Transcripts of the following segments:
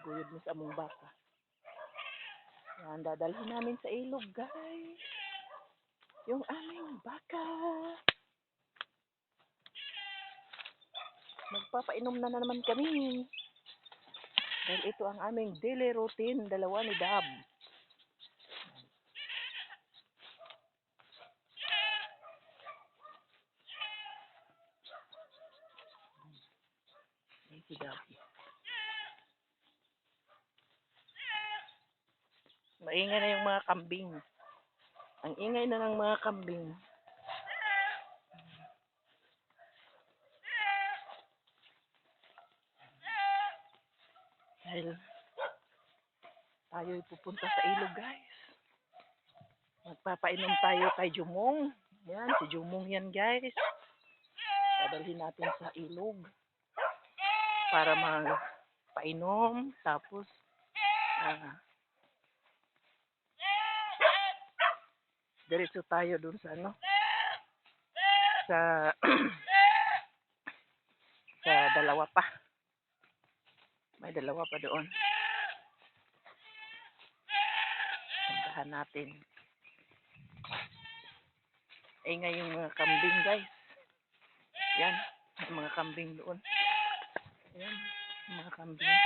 Guyod mo sa among baka. Yan, dadalhin namin sa ilog, guys. Yung aming baka. Magpapainom na naman kami. Dahil ito ang aming daily routine, dalawa ni Dab. Ay, si Dab. Maingay na yung mga kambing. Ang ingay na ng mga kambing. Dahil tayo'y pupunta sa ilog, guys. Magpapainom tayo kay Jumong. Yan, si Jumong yan, guys. Dadalhin natin sa ilog para magpainom. Tapos, diretso tayo dun sa sa sa dalawa pa. May dalawa pa doon. Puntahan natin. Eh ngayon mga kambing, guys. Yan, may mga kambing doon. Yan, mga kambing.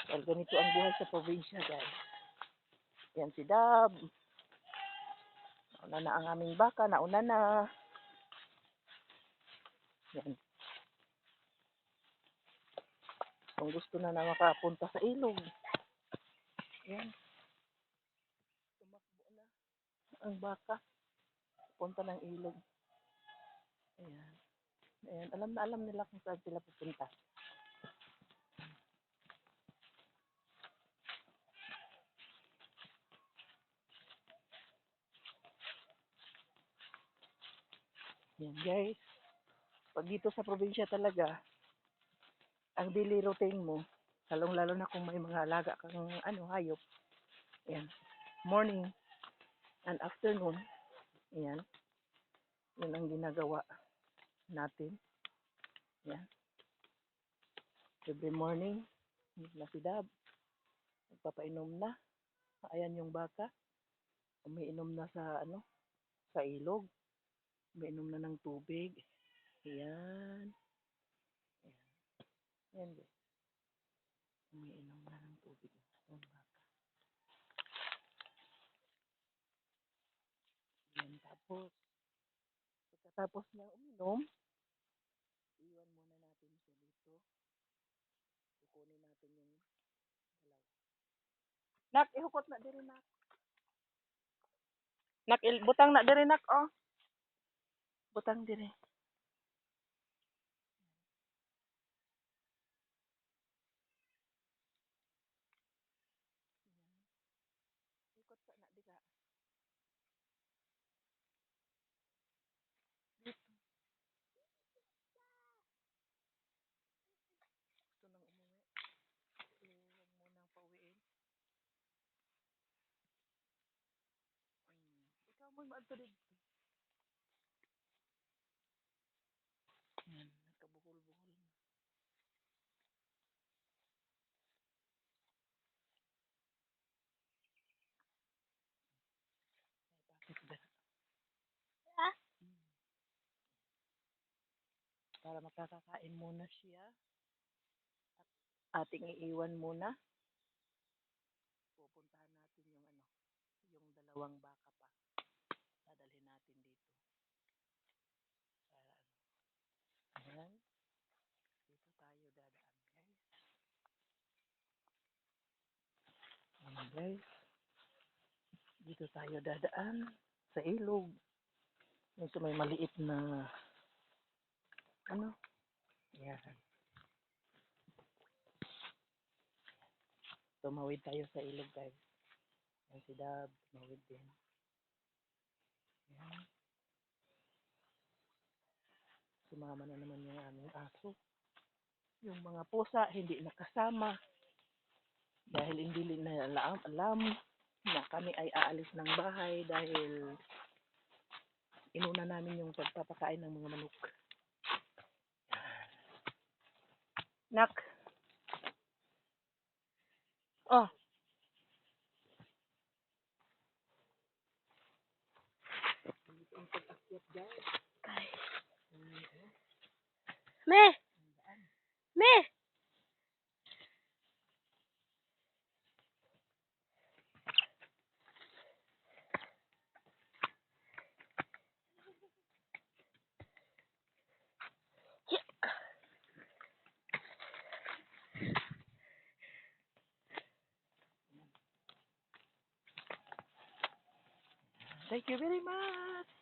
Dahil ganito ang buhay sa probinsya, guys. Yan si Dab. Nauna na ang aming baka, nauna na. Yan. Kung gusto na makapunta sa ilog. Yan. Tumakbo na ang baka. Punta ng ilog. Ayan. Ayan. Alam nila kung saan sila pupunta. Yan, guys. Pag dito sa probinsya talaga, ang daily routine mo, lalong-lalo na kung may mga alaga kang hayop. Ayan. Morning and afternoon. Ayan. Yun ang ginagawa natin. Ayan. Every morning, na si Dab. Nagpapainom na. Ayan yung baka. Umiinom na sa ilog. Umiinom na ng tubig. Ayan. Ayan. Ayan, guys. Umiinom na ng tubig. Yung baka. Ayan, pagkatapos niya uminom, iwan muna natin siya dito. Kukunin natin yung dalawa. Nak, ihukot na diri, nak. Nak, butang na diri, nak, oh. Butang diri. Ikot sa na dira. Gusto nang umuwi. Huwag munang pauwiin. Ikaw mo maadto dito. Yan, nagkabuhol-buhol na. Bakit ba? Para makakakain muna siya. At ating iiwan muna. Pupuntahan natin yung dalawang baka pa. Dadalhin natin dito. Para Ayan. Dito tayo dadaan, guys. Ayan, guys. Dito tayo dadaan sa ilog. Ito may maliit na Ayan. Tumawid tayo sa ilog, guys. Ayan si Dab, tumawid din. Ayan. Sumama na naman yung aming aso. Yung mga pusa, hindi nakasama. Dahil hindi na alam na kami ay aalis ng bahay dahil inuna namin yung pagpapakain ng mga manok. Nak. Oh. Me! Me! Thank you very much.